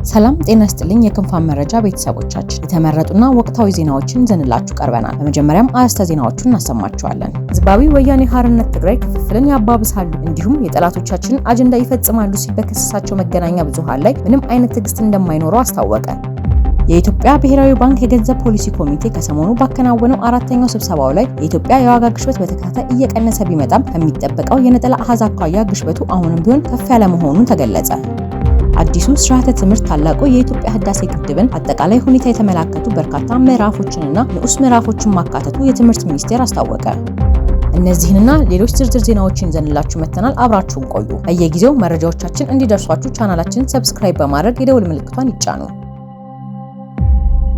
ሰላም ጤና ይስጥልኝ የክንፋን መረጃ ቤተሰቦቻችን የተመረጡና ወቅታዊ ዜናዎችን ይዘንላችሁ ቀርበናል። በመጀመሪያም አርዕስተ ዜናዎቹን እናሰማችኋለን። ህዝባዊ ወያኔ ሓርነት ትግራይ ክፍፍልን ያባብሳሉ እንዲሁም የጠላቶቻችንን አጀንዳ ይፈጽማሉ ሲል በከሰሳቸው መገናኛ ብዙሃን ላይ ምንም አይነት ትዕግስት እንደማይኖረው አስታወቀ። የኢትዮጵያ ብሔራዊ ባንክ የገንዘብ ፖሊሲ ኮሚቴ ከሰሞኑ ባከናወነው አራተኛው ስብሰባው ላይ የኢትዮጵያ የዋጋ ግሽበት በተከታታይ እየቀነሰ ቢመጣም ከሚጠበቀው የነጠላ አሃዝ አኳያ ግሽበቱ አሁንም ቢሆን ከፍ ያለ መሆኑን ተገለጸ። አዲሱ ስርዓተ ትምህርት ታላቁ የኢትዮጵያ ህዳሴ ግድብን አጠቃላይ ሁኔታ የተመለከቱ በርካታ ምዕራፎችንና ንዑስ ምዕራፎችን ማካተቱ የትምህርት ሚኒስቴር አስታወቀ። እነዚህንና ሌሎች ዝርዝር ዜናዎችን ይዘንላችሁ መተናል። አብራችሁን ቆዩ። በየጊዜው መረጃዎቻችን እንዲደርሷችሁ ቻናላችንን ሰብስክራይብ በማድረግ የደውል ምልክቷን ይጫኑ።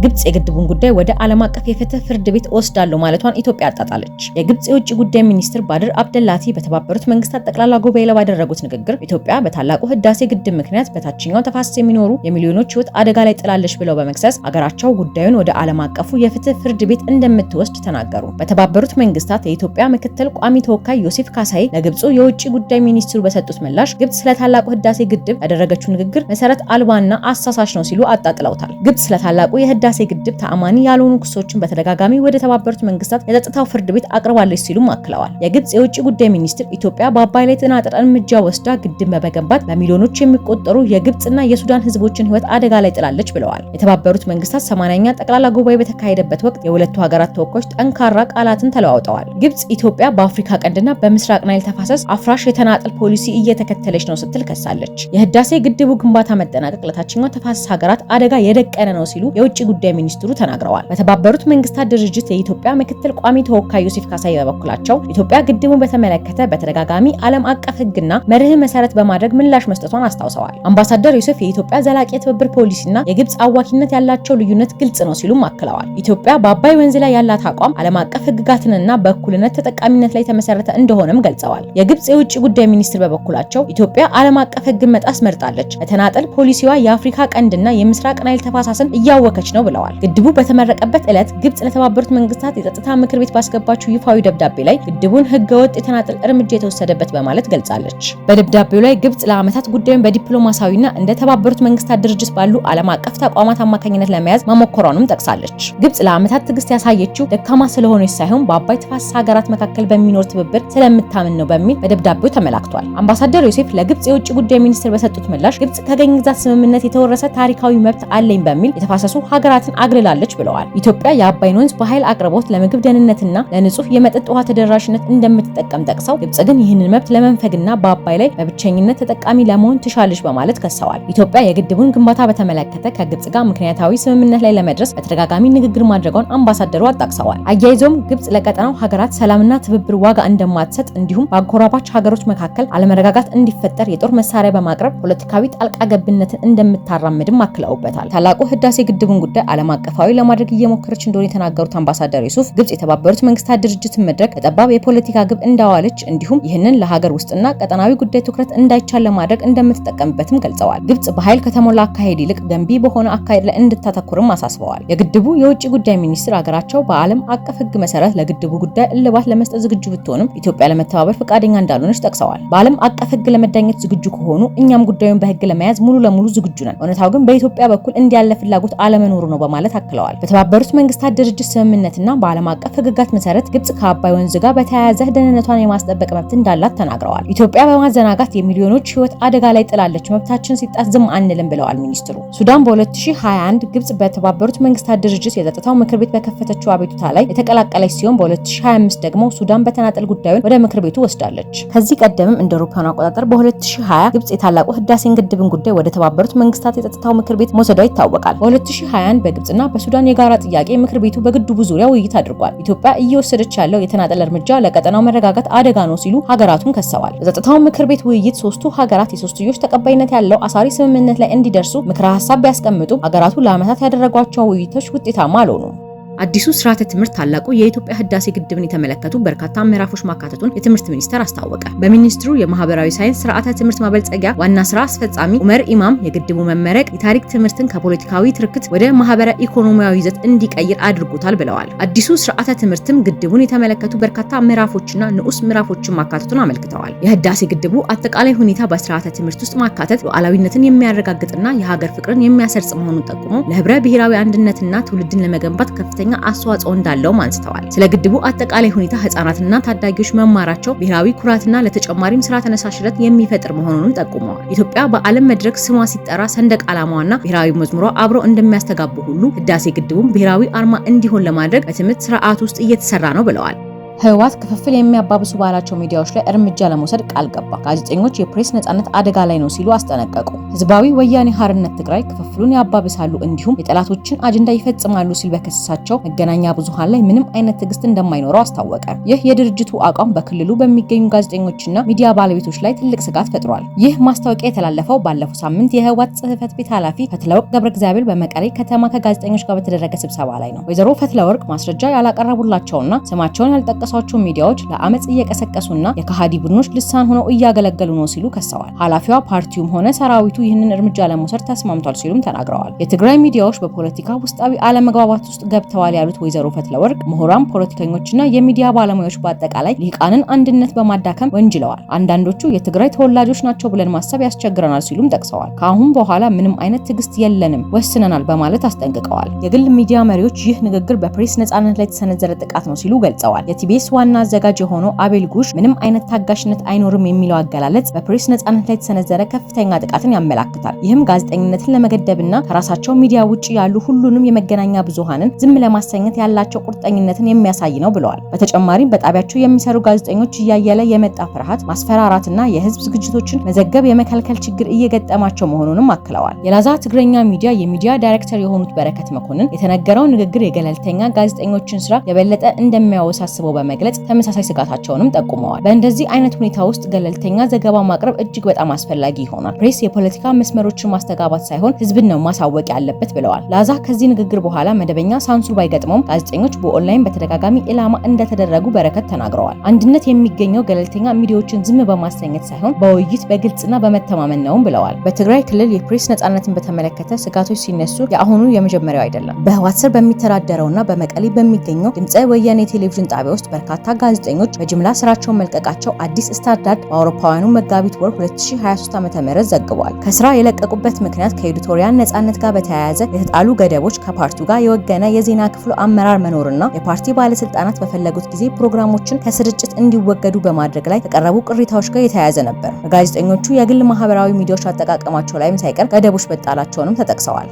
ግብጽ የግድቡን ጉዳይ ወደ ዓለም አቀፍ የፍትህ ፍርድ ቤት ወስዳለሁ ማለቷን ኢትዮጵያ አጣጣለች። የግብጽ የውጭ ጉዳይ ሚኒስትር ባድር አብደላቲ በተባበሩት መንግስታት ጠቅላላ ጉባኤ ላይ ባደረጉት ንግግር ኢትዮጵያ በታላቁ ህዳሴ ግድብ ምክንያት በታችኛው ተፋሰስ የሚኖሩ የሚሊዮኖች ህይወት አደጋ ላይ ጥላለች ብለው በመክሰስ አገራቸው ጉዳዩን ወደ ዓለም አቀፉ የፍትህ ፍርድ ቤት እንደምትወስድ ተናገሩ። በተባበሩት መንግስታት የኢትዮጵያ ምክትል ቋሚ ተወካይ ዮሴፍ ካሳይ ለግብጹ የውጭ ጉዳይ ሚኒስትሩ በሰጡት ምላሽ ግብጽ ስለ ታላቁ ህዳሴ ግድብ ያደረገችው ንግግር መሰረት አልባና አሳሳች ነው ሲሉ አጣጥለውታል። ግብጽ ስለ ታላቁ የህዳሴ ግድብ ተአማኒ ያልሆኑ ክሶችን በተደጋጋሚ ወደ ተባበሩት መንግስታት የጸጥታው ፍርድ ቤት አቅርባለች ሲሉም አክለዋል። የግብጽ የውጭ ጉዳይ ሚኒስትር ኢትዮጵያ በአባይ ላይ ተናጠል እርምጃ ወስዳ ግድብ በመገንባት በሚሊዮኖች የሚቆጠሩ የግብጽና የሱዳን ህዝቦችን ህይወት አደጋ ላይ ጥላለች ብለዋል። የተባበሩት መንግስታት 80ኛ ጠቅላላ ጉባኤ በተካሄደበት ወቅት የሁለቱ ሀገራት ተወካዮች ጠንካራ ቃላትን ተለዋውጠዋል። ግብጽ ኢትዮጵያ በአፍሪካ ቀንድና በምስራቅ ናይል ተፋሰስ አፍራሽ የተናጠል ፖሊሲ እየተከተለች ነው ስትል ከሳለች። የህዳሴ ግድቡ ግንባታ መጠናቀቅ ለታችኛው ተፋሰስ ሀገራት አደጋ የደቀነ ነው ሲሉ የውጭ ጉዳይ ሚኒስትሩ ተናግረዋል። በተባበሩት መንግስታት ድርጅት የኢትዮጵያ ምክትል ቋሚ ተወካይ ዮሴፍ ካሳይ በበኩላቸው ኢትዮጵያ ግድቡን በተመለከተ በተደጋጋሚ ዓለም አቀፍ ህግና መርህ መሰረት በማድረግ ምላሽ መስጠቷን አስታውሰዋል። አምባሳደር ዮሴፍ የኢትዮጵያ ዘላቂ የትብብር ፖሊሲና የግብጽ አዋኪነት ያላቸው ልዩነት ግልጽ ነው ሲሉም አክለዋል። ኢትዮጵያ በአባይ ወንዝ ላይ ያላት አቋም ዓለም አቀፍ ህግጋትንና በእኩልነት ተጠቃሚነት ላይ የተመሰረተ እንደሆነም ገልጸዋል። የግብጽ የውጭ ጉዳይ ሚኒስትር በበኩላቸው ኢትዮጵያ ዓለም አቀፍ ህግን መጣስ መርጣለች፣ በተናጠል ፖሊሲዋ የአፍሪካ ቀንድና የምስራቅ ናይል ተፋሰስን እያወከች ነው ብለዋል። ግድቡ በተመረቀበት ዕለት ግብጽ ለተባበሩት መንግስታት የጸጥታ ምክር ቤት ባስገባችው ይፋዊ ደብዳቤ ላይ ግድቡን ህገወጥ የተናጠል እርምጃ የተወሰደበት በማለት ገልጻለች። በደብዳቤው ላይ ግብጽ ለዓመታት ጉዳዩን በዲፕሎማሲያዊና እንደ ተባበሩት መንግስታት ድርጅት ባሉ ዓለም አቀፍ ተቋማት አማካኝነት ለመያዝ መሞከሯንም ጠቅሳለች። ግብጽ ለዓመታት ትዕግስት ያሳየችው ደካማ ስለሆነች ሳይሆን በአባይ ተፋሰስ ሀገራት መካከል በሚኖር ትብብር ስለምታምን ነው በሚል በደብዳቤው ተመላክቷል። አምባሳደር ዮሴፍ ለግብጽ የውጭ ጉዳይ ሚኒስትር በሰጡት ምላሽ ግብጽ ከቅኝ ግዛት ስምምነት የተወረሰ ታሪካዊ መብት አለኝ በሚል የተፋሰሱ ሀገራትን አግልላለች ብለዋል። ኢትዮጵያ የአባይን ወንዝ በኃይል አቅርቦት ለምግብ ደህንነትና ለንጹህ የመጠጥ ውሃ ተደራሽነት እንደምትጠቀም ጠቅሰው ግብጽ ግን ይህንን መብት ለመንፈግና በአባይ ላይ በብቸኝነት ተጠቃሚ ለመሆን ትሻለች በማለት ከሰዋል። ኢትዮጵያ የግድቡን ግንባታ በተመለከተ ከግብጽ ጋር ምክንያታዊ ስምምነት ላይ ለመድረስ በተደጋጋሚ ንግግር ማድረጓን አምባሳደሩ አጣቅሰዋል። አያይዘውም ግብጽ ለቀጠናው ሀገራት ሰላምና ትብብር ዋጋ እንደማትሰጥ እንዲሁም በአጎራባች ሀገሮች መካከል አለመረጋጋት እንዲፈጠር የጦር መሳሪያ በማቅረብ ፖለቲካዊ ጣልቃ ገብነትን እንደምታራምድም አክለውበታል። ታላቁ ህዳሴ ግድቡን ጉዳይ ዓለም አቀፋዊ ለማድረግ እየሞከረች እንደሆነ የተናገሩት አምባሳደር ዩሱፍ ግብጽ የተባበሩት መንግስታት ድርጅትን መድረክ ለጠባብ የፖለቲካ ግብ እንዳዋለች እንዲሁም ይህንን ለሀገር ውስጥና ቀጠናዊ ጉዳይ ትኩረት እንዳይቻል ለማድረግ እንደምትጠቀምበትም ገልጸዋል። ግብጽ በኃይል ከተሞላ አካሄድ ይልቅ ገንቢ በሆነ አካሄድ ላይ እንድታተኩርም አሳስበዋል። የግድቡ የውጭ ጉዳይ ሚኒስትር ሀገራቸው በዓለም አቀፍ ህግ መሰረት ለግድቡ ጉዳይ እልባት ለመስጠት ዝግጁ ብትሆንም ኢትዮጵያ ለመተባበር ፈቃደኛ እንዳልሆነች ጠቅሰዋል። በዓለም አቀፍ ህግ ለመዳኘት ዝግጁ ከሆኑ እኛም ጉዳዩን በህግ ለመያዝ ሙሉ ለሙሉ ዝግጁ ነን፣ እውነታው ግን በኢትዮጵያ በኩል እንዲያለ ፍላጎት አለመኖሩ ነው በማለት አክለዋል። በተባበሩት መንግስታት ድርጅት ስምምነትና በዓለም አቀፍ ህግጋት መሰረት ግብጽ ከአባይ ወንዝ ጋር በተያያዘ ደህንነቷን የማስጠበቅ መብት እንዳላት ተናግረዋል። ኢትዮጵያ በማዘናጋት የሚሊዮኖች ህይወት አደጋ ላይ ጥላለች፣ መብታችን ሲጣስ ዝም አንልም ብለዋል ሚኒስትሩ። ሱዳን በ2021 ግብጽ በተባበሩት መንግስታት ድርጅት የጸጥታው ምክር ቤት በከፈተችው አቤቱታ ላይ የተቀላቀለች ሲሆን በ2025 ደግሞ ሱዳን በተናጠል ጉዳዩን ወደ ምክር ቤቱ ወስዳለች። ከዚህ ቀደምም እንደ አውሮፓውያን አቆጣጠር በ2020 ግብጽ የታላቁ ህዳሴን ግድብን ጉዳይ ወደ ተባበሩት መንግስታት የጸጥታው ምክር ቤት መውሰዷ ይታወቃል። በ2021 በግብጽና በሱዳን የጋራ ጥያቄ ምክር ቤቱ በግድቡ ዙሪያ ውይይት አድርጓል። ኢትዮጵያ እየወሰደች ያለው የተናጠል እርምጃ ለቀጠናው መረጋጋት አደጋ ነው ሲሉ ሀገራቱን ከሰዋል። በጸጥታው ምክር ቤት ውይይት ሶስቱ ሀገራት የሶስትዮሽ ተቀባይነት ያለው አሳሪ ስምምነት ላይ እንዲደርሱ ምክረ ሀሳብ ቢያስቀምጡ ሀገራቱ ለዓመታት ያደረጓቸው ውይይቶች ውጤታማ አልሆኑም። አዲሱ ስርዓተ ትምህርት ታላቁ የኢትዮጵያ ህዳሴ ግድብን የተመለከቱ በርካታ ምዕራፎች ማካተቱን የትምህርት ሚኒስቴር አስታወቀ። በሚኒስትሩ የማህበራዊ ሳይንስ ስርዓተ ትምህርት ማበልጸጊያ ዋና ስራ አስፈጻሚ ኡመር ኢማም የግድቡ መመረቅ የታሪክ ትምህርትን ከፖለቲካዊ ትርክት ወደ ማህበራዊ ኢኮኖሚያዊ ይዘት እንዲቀይር አድርጎታል ብለዋል። አዲሱ ስርዓተ ትምህርትም ግድቡን የተመለከቱ በርካታ ምዕራፎችና ንዑስ ምዕራፎችን ማካተቱን አመልክተዋል። የህዳሴ ግድቡ አጠቃላይ ሁኔታ በስርዓተ ትምህርት ውስጥ ማካተት ሉዓላዊነትን የሚያረጋግጥና የሀገር ፍቅርን የሚያሰርጽ መሆኑን ጠቁሞ ለህብረ ብሔራዊ አንድነትና ትውልድን ለመገንባት ከፍተኛ አስተዋጽኦ እንዳለው አንስተዋል። ስለ ግድቡ አጠቃላይ ሁኔታ ህጻናትና ታዳጊዎች መማራቸው ብሔራዊ ኩራትና ለተጨማሪም ስራ ተነሳሽነት የሚፈጥር መሆኑንም ጠቁመዋል። ኢትዮጵያ በዓለም መድረክ ስሟ ሲጠራ ሰንደቅ ዓላማዋና ብሔራዊ መዝሙሯ አብረው እንደሚያስተጋቡ ሁሉ ህዳሴ ግድቡም ብሔራዊ አርማ እንዲሆን ለማድረግ በትምህርት ስርዓት ውስጥ እየተሰራ ነው ብለዋል። ህወሓት ክፍፍል የሚያባብሱ ባላቸው ሚዲያዎች ላይ እርምጃ ለመውሰድ ቃል ገባ። ጋዜጠኞች የፕሬስ ነጻነት አደጋ ላይ ነው ሲሉ አስጠነቀቁ። ህዝባዊ ወያኔ ሓርነት ትግራይ ክፍፍሉን ያባብሳሉ እንዲሁም የጠላቶችን አጀንዳ ይፈጽማሉ ሲል በከሰሳቸው መገናኛ ብዙሃን ላይ ምንም አይነት ትዕግስት እንደማይኖረው አስታወቀ። ይህ የድርጅቱ አቋም በክልሉ በሚገኙ ጋዜጠኞችና ሚዲያ ባለቤቶች ላይ ትልቅ ስጋት ፈጥሯል። ይህ ማስታወቂያ የተላለፈው ባለፈው ሳምንት የህወሓት ጽህፈት ቤት ኃላፊ ፈትለወርቅ ገብረእግዚአብሔር በመቀሌ ከተማ ከጋዜጠኞች ጋር በተደረገ ስብሰባ ላይ ነው። ወይዘሮ ፈትለወርቅ ማስረጃ ያላቀረቡላቸውና ስማቸውን ያልጠቀሱ ሚዲያዎች ለአመጽ እየቀሰቀሱና የካሃዲ ቡድኖች ልሳን ሆነው እያገለገሉ ነው ሲሉ ከሰዋል። ኃላፊዋ ፓርቲውም ሆነ ሰራዊቱ ይህንን እርምጃ ለመውሰድ ተስማምቷል ሲሉም ተናግረዋል። የትግራይ ሚዲያዎች በፖለቲካ ውስጣዊ አለመግባባት ውስጥ ገብተዋል ያሉት ወይዘሮ ፈትለወርቅ ምሁራን፣ ፖለቲከኞችና የሚዲያ ባለሙያዎች በአጠቃላይ ልሂቃንን አንድነት በማዳከም ወንጅለዋል። አንዳንዶቹ የትግራይ ተወላጆች ናቸው ብለን ማሰብ ያስቸግረናል ሲሉም ጠቅሰዋል። ከአሁን በኋላ ምንም አይነት ትዕግስት የለንም፣ ወስነናል በማለት አስጠንቅቀዋል። የግል ሚዲያ መሪዎች ይህ ንግግር በፕሬስ ነጻነት ላይ የተሰነዘረ ጥቃት ነው ሲሉ ገልጸዋል። የቲቢኤስ ዋና አዘጋጅ የሆነው አቤል ጉሽ ምንም አይነት ታጋሽነት አይኖርም የሚለው አገላለጽ በፕሬስ ነጻነት ላይ የተሰነዘረ ከፍተኛ ጥቃትን ያመላክታል። ይህም ጋዜጠኝነትን ለመገደብና ከራሳቸው ሚዲያ ውጪ ያሉ ሁሉንም የመገናኛ ብዙሃንን ዝም ለማሰኘት ያላቸው ቁርጠኝነትን የሚያሳይ ነው ብለዋል። በተጨማሪም በጣቢያቸው የሚሰሩ ጋዜጠኞች እያየለ የመጣ ፍርሃት፣ ማስፈራራትና የህዝብ ዝግጅቶችን መዘገብ የመከልከል ችግር እየገጠማቸው መሆኑንም አክለዋል። የላዛ ትግረኛ ሚዲያ የሚዲያ ዳይሬክተር የሆኑት በረከት መኮንን የተነገረው ንግግር የገለልተኛ ጋዜጠኞችን ስራ የበለጠ እንደሚያወሳስበው በመግለጽ ተመሳሳይ ስጋታቸውንም ጠቁመዋል። በእንደዚህ አይነት ሁኔታ ውስጥ ገለልተኛ ዘገባ ማቅረብ እጅግ በጣም አስፈላጊ ይሆናል። ፕሬስ የፖለቲካ መስመሮችን ማስተጋባት ሳይሆን ህዝብን ነው ማሳወቅ ያለበት ብለዋል። ላዛ ከዚህ ንግግር በኋላ መደበኛ ሳንሱር ባይገጥመውም ጋዜጠኞች በኦንላይን በተደጋጋሚ ኢላማ እንደተደረጉ በረከት ተናግረዋል። አንድነት የሚገኘው ገለልተኛ ሚዲያዎችን ዝም በማሰኘት ሳይሆን በውይይት በግልጽና በመተማመን ነው ብለዋል። በትግራይ ክልል የፕሬስ ነጻነትን በተመለከተ ስጋቶች ሲነሱ የአሁኑ የመጀመሪያው አይደለም። በህወሓት ስር በሚተዳደረውና በመቀሌ በሚገኘው ድምፀ ወያኔ ቴሌቪዥን ጣቢያ ውስጥ በርካታ ጋዜጠኞች በጅምላ ስራቸውን መልቀቃቸው አዲስ ስታንዳርድ በአውሮፓውያኑ መጋቢት ወር 2023 ዓ.ም ዘግቧል። ከስራ የለቀቁበት ምክንያት ከኤዲቶሪያል ነጻነት ጋር በተያያዘ የተጣሉ ገደቦች፣ ከፓርቲው ጋር የወገነ የዜና ክፍሉ አመራር መኖርና የፓርቲ ባለስልጣናት በፈለጉት ጊዜ ፕሮግራሞችን ከስርጭት እንዲወገዱ በማድረግ ላይ ከቀረቡ ቅሬታዎች ጋር የተያያዘ ነበር። በጋዜጠኞቹ የግል ማህበራዊ ሚዲያዎች አጠቃቀማቸው ላይም ሳይቀር ገደቦች መጣላቸውንም ተጠቅሰዋል።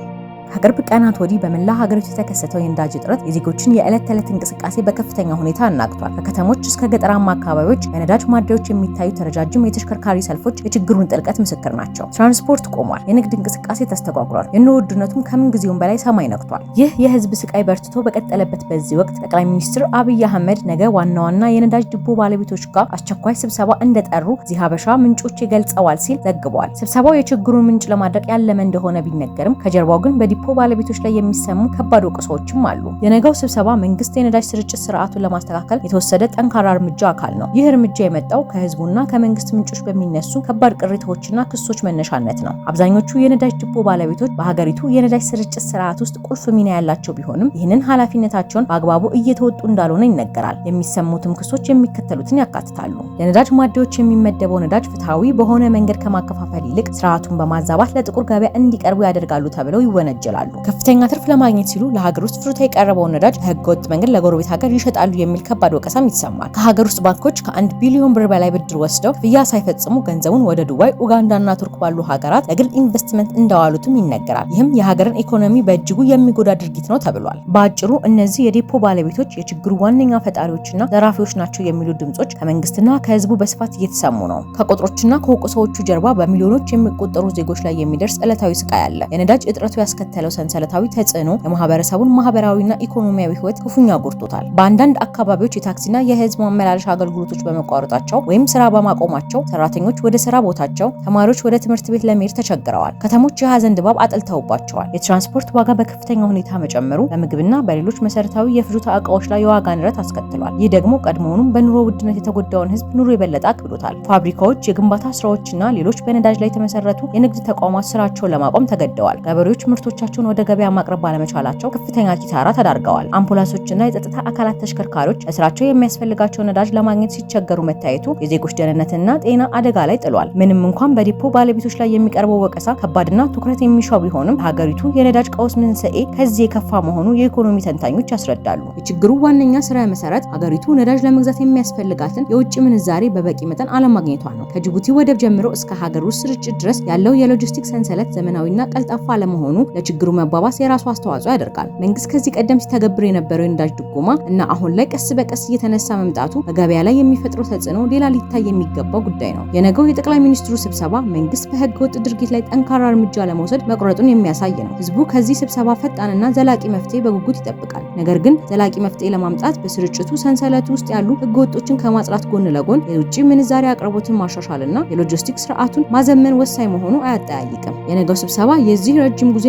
ከቅርብ ቀናት ወዲህ በመላ ሀገሪቱ የተከሰተው የነዳጅ እጥረት የዜጎችን የዕለት ተዕለት እንቅስቃሴ በከፍተኛ ሁኔታ አናግቷል። ከከተሞች እስከ ገጠራማ አካባቢዎች በነዳጅ ማደያዎች የሚታዩት ረጃጅም የተሽከርካሪ ሰልፎች የችግሩን ጥልቀት ምስክር ናቸው። ትራንስፖርት ቆሟል፣ የንግድ እንቅስቃሴ ተስተጓጉሏል፣ የኑሮ ውድነቱም ከምን ጊዜውም በላይ ሰማይ ነክቷል። ይህ የህዝብ ስቃይ በርትቶ በቀጠለበት በዚህ ወቅት ጠቅላይ ሚኒስትር አብይ አህመድ ነገ ዋና ዋና የነዳጅ ዲፖ ባለቤቶች ጋር አስቸኳይ ስብሰባ እንደጠሩ ዚህ ሀበሻ ምንጮች ገልጸዋል ሲል ዘግቧል። ስብሰባው የችግሩን ምንጭ ለማድረቅ ያለመ እንደሆነ ቢነገርም ከጀርባው ግን በዲፖ ባለቤቶች ላይ የሚሰሙ ከባድ ወቀሳዎችም አሉ። የነገው ስብሰባ መንግስት የነዳጅ ስርጭት ስርዓቱን ለማስተካከል የተወሰደ ጠንካራ እርምጃ አካል ነው። ይህ እርምጃ የመጣው ከህዝቡና ከመንግስት ምንጮች በሚነሱ ከባድ ቅሬታዎችና ክሶች መነሻነት ነው። አብዛኞቹ የነዳጅ ዲፖ ባለቤቶች በሀገሪቱ የነዳጅ ስርጭት ስርዓት ውስጥ ቁልፍ ሚና ያላቸው ቢሆንም ይህንን ኃላፊነታቸውን በአግባቡ እየተወጡ እንዳልሆነ ይነገራል። የሚሰሙትም ክሶች የሚከተሉትን ያካትታሉ። ለነዳጅ ማደያዎች የሚመደበው ነዳጅ ፍትሃዊ በሆነ መንገድ ከማከፋፈል ይልቅ ስርዓቱን በማዛባት ለጥቁር ገበያ እንዲቀርቡ ያደርጋሉ ተብለው ይወነጀላሉ። ከፍተኛ ትርፍ ለማግኘት ሲሉ ለሀገር ውስጥ ፍሩታ የቀረበውን ነዳጅ በህገወጥ መንገድ ለጎረቤት ሀገር ይሸጣሉ የሚል ከባድ ወቀሳም ይሰማል። ከሀገር ውስጥ ባንኮች ከ1 ቢሊዮን ብር በላይ ብድር ወስደው ክፍያ ሳይፈጽሙ ገንዘቡን ወደ ዱባይ፣ ኡጋንዳና ቱርክ ባሉ ሀገራት ለግል ኢንቨስትመንት እንዳዋሉትም ይነገራል። ይህም የሀገርን ኢኮኖሚ በእጅጉ የሚጎዳ ድርጊት ነው ተብሏል። በአጭሩ እነዚህ የዲፖ ባለቤቶች የችግሩ ዋነኛ ፈጣሪዎችና ዘራፊዎች ናቸው የሚሉ ድምጾች ከመንግስትና ከህዝቡ በስፋት እየተሰሙ ነው። ከቁጥሮችና ከወቀሳዎቹ ጀርባ በሚሊዮኖች የሚቆጠሩ ዜጎች ላይ የሚደርስ ዕለታዊ ስቃይ አለ። የነዳጅ እጥረቱ ያስከተለው ያስከተለው ሰንሰለታዊ ተጽዕኖ የማህበረሰቡን ማህበራዊና ኢኮኖሚያዊ ህይወት ክፉኛ ጎድቶታል። በአንዳንድ አካባቢዎች የታክሲና የህዝብ ማመላለሻ አገልግሎቶች በመቋረጣቸው ወይም ስራ በማቆማቸው ሰራተኞች ወደ ስራ ቦታቸው፣ ተማሪዎች ወደ ትምህርት ቤት ለመሄድ ተቸግረዋል። ከተሞች የሀዘን ድባብ አጥልተውባቸዋል። የትራንስፖርት ዋጋ በከፍተኛ ሁኔታ መጨመሩ በምግብና በሌሎች መሰረታዊ የፍጆታ እቃዎች ላይ የዋጋ ንረት አስከትሏል። ይህ ደግሞ ቀድሞውኑም በኑሮ ውድነት የተጎዳውን ህዝብ ኑሮ የበለጠ አክብዶታል። ፋብሪካዎች፣ የግንባታ ስራዎችና ሌሎች በነዳጅ ላይ የተመሰረቱ የንግድ ተቋማት ስራቸውን ለማቆም ተገደዋል። ገበሬዎች ምርቶቻቸውን ወደ ገበያ ማቅረብ ባለመቻላቸው ከፍተኛ ኪሳራ ተዳርገዋል። አምቡላንሶችና የጸጥታ አካላት ተሽከርካሪዎች ለስራቸው የሚያስፈልጋቸው ነዳጅ ለማግኘት ሲቸገሩ መታየቱ የዜጎች ደህንነትና ጤና አደጋ ላይ ጥሏል። ምንም እንኳን በዲፖ ባለቤቶች ላይ የሚቀርበው ወቀሳ ከባድና ትኩረት የሚሻው ቢሆንም ሀገሪቱ የነዳጅ ቀውስ መንስኤ ከዚህ የከፋ መሆኑ የኢኮኖሚ ተንታኞች ያስረዳሉ። የችግሩ ዋነኛ ስራ መሰረት ሀገሪቱ ነዳጅ ለመግዛት የሚያስፈልጋትን የውጭ ምንዛሬ በበቂ መጠን አለማግኘቷ ነው። ከጅቡቲ ወደብ ጀምሮ እስከ ሀገር ውስጥ ስርጭት ድረስ ያለው የሎጂስቲክስ ሰንሰለት ዘመናዊና ቀልጣፋ አለመሆኑ ለችግሩ መባባስ የራሱ አስተዋጽኦ ያደርጋል። መንግስት ከዚህ ቀደም ሲተገብር የነበረው የነዳጅ ድጎማ እና አሁን ላይ ቀስ በቀስ እየተነሳ መምጣቱ በገበያ ላይ የሚፈጥረው ተጽዕኖ ሌላ ሊታይ የሚገባው ጉዳይ ነው። የነገው የጠቅላይ ሚኒስትሩ ስብሰባ መንግስት በህገ ወጥ ድርጊት ላይ ጠንካራ እርምጃ ለመውሰድ መቁረጡን የሚያሳይ ነው። ህዝቡ ከዚህ ስብሰባ ፈጣንና ዘላቂ መፍትሄ በጉጉት ይጠብቃል። ነገር ግን ዘላቂ መፍትሄ ለማምጣት በስርጭቱ ሰንሰለቱ ውስጥ ያሉ ህገወጦችን ከማጽዳት ጎን ለጎን የውጭ ምንዛሪ አቅርቦትን ማሻሻልና የሎጂስቲክስ ስርዓቱን ማዘመን ወሳኝ መሆኑ አያጠያይቅም። የነገው ስብሰባ የዚህ ረጅም ጉዞ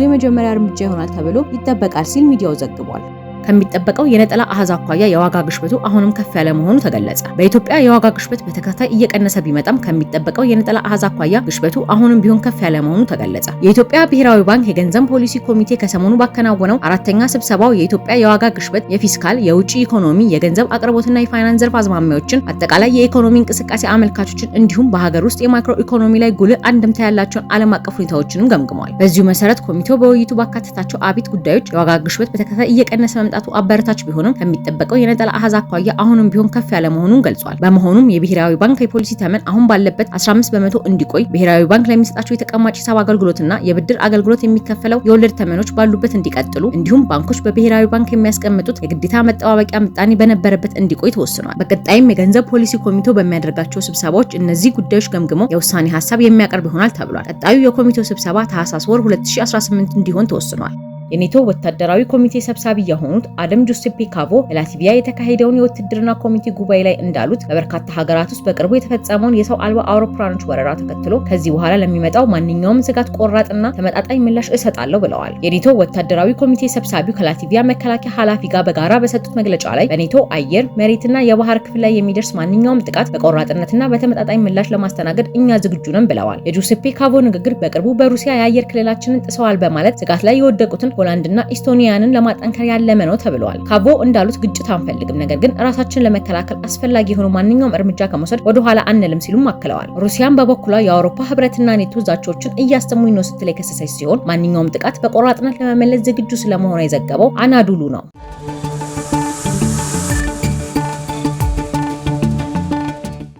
የመጀመሪያ እርምጃ ይሆናል ተብሎ ይጠበቃል ሲል ሚዲያው ዘግቧል። ከሚጠበቀው የነጠላ አሃዝ አኳያ የዋጋ ግሽበቱ አሁንም ከፍ ያለ መሆኑ ተገለጸ። በኢትዮጵያ የዋጋ ግሽበት በተከታታይ እየቀነሰ ቢመጣም ከሚጠበቀው የነጠላ አሃዝ አኳያ ግሽበቱ አሁንም ቢሆን ከፍ ያለ መሆኑ ተገለጸ። የኢትዮጵያ ብሔራዊ ባንክ የገንዘብ ፖሊሲ ኮሚቴ ከሰሞኑ ባከናወነው አራተኛ ስብሰባው የኢትዮጵያ የዋጋ ግሽበት የፊስካል፣ የውጭ ኢኮኖሚ፣ የገንዘብ አቅርቦትና የፋይናንስ ዘርፍ አዝማሚያዎችን፣ አጠቃላይ የኢኮኖሚ እንቅስቃሴ አመልካቾችን እንዲሁም በሀገር ውስጥ የማክሮ ኢኮኖሚ ላይ ጉልህ አንድምታ ያላቸውን ዓለም አቀፍ ሁኔታዎችንም ገምግሟል። በዚሁ መሰረት ኮሚቴው በውይይቱ ባካተታቸው አቢት ጉዳዮች የዋጋ ግሽበት በተከታታይ እየቀነሰ መምጣቱ አበረታች ቢሆንም ከሚጠበቀው የነጠላ አሃዝ አኳያ አሁንም ቢሆን ከፍ ያለ መሆኑን ገልጿል። በመሆኑም የብሔራዊ ባንክ የፖሊሲ ተመን አሁን ባለበት 15 በመቶ እንዲቆይ፣ ብሔራዊ ባንክ ለሚሰጣቸው የተቀማጭ ሂሳብ አገልግሎትና የብድር አገልግሎት የሚከፈለው የወለድ ተመኖች ባሉበት እንዲቀጥሉ፣ እንዲሁም ባንኮች በብሔራዊ ባንክ የሚያስቀምጡት የግዴታ መጠባበቂያ ምጣኔ በነበረበት እንዲቆይ ተወስኗል። በቀጣይም የገንዘብ ፖሊሲ ኮሚቴው በሚያደርጋቸው ስብሰባዎች እነዚህ ጉዳዮች ገምግመው የውሳኔ ሀሳብ የሚያቀርብ ይሆናል ተብሏል። ቀጣዩ የኮሚቴው ስብሰባ ታህሳስ ወር 2018 እንዲሆን ተወስኗል። የኔቶ ወታደራዊ ኮሚቴ ሰብሳቢ የሆኑት አደም ጁሴፔ ካቮ በላቲቪያ የተካሄደውን የውትድርና ኮሚቴ ጉባኤ ላይ እንዳሉት በበርካታ ሀገራት ውስጥ በቅርቡ የተፈጸመውን የሰው አልባ አውሮፕላኖች ወረራ ተከትሎ ከዚህ በኋላ ለሚመጣው ማንኛውም ስጋት ቆራጥና ተመጣጣኝ ምላሽ እሰጣለሁ ብለዋል። የኔቶ ወታደራዊ ኮሚቴ ሰብሳቢው ከላቲቪያ መከላከያ ኃላፊ ጋር በጋራ በሰጡት መግለጫ ላይ በኔቶ አየር፣ መሬትና የባህር ክፍል ላይ የሚደርስ ማንኛውም ጥቃት በቆራጥነትና በተመጣጣኝ ምላሽ ለማስተናገድ እኛ ዝግጁ ነን ብለዋል። የጁሴፔ ካቮ ንግግር በቅርቡ በሩሲያ የአየር ክልላችንን ጥሰዋል በማለት ስጋት ላይ የወደቁትን ሆላንድና ኢስቶኒያንን ለማጠንከር ያለመ ነው ተብለዋል። ካቮ እንዳሉት ግጭት አንፈልግም፣ ነገር ግን ራሳችንን ለመከላከል አስፈላጊ የሆኑ ማንኛውም እርምጃ ከመውሰድ ወደ ኋላ አንልም ሲሉም አክለዋል። ሩሲያን በበኩሏ የአውሮፓ ህብረትና ኔቶ ዛቻዎችን እያሰሙኝ ነው ስትል የከሰሰች ሲሆን ማንኛውም ጥቃት በቆራጥነት ለመመለስ ዝግጁ ስለመሆኑ የዘገበው አናዱሉ ነው።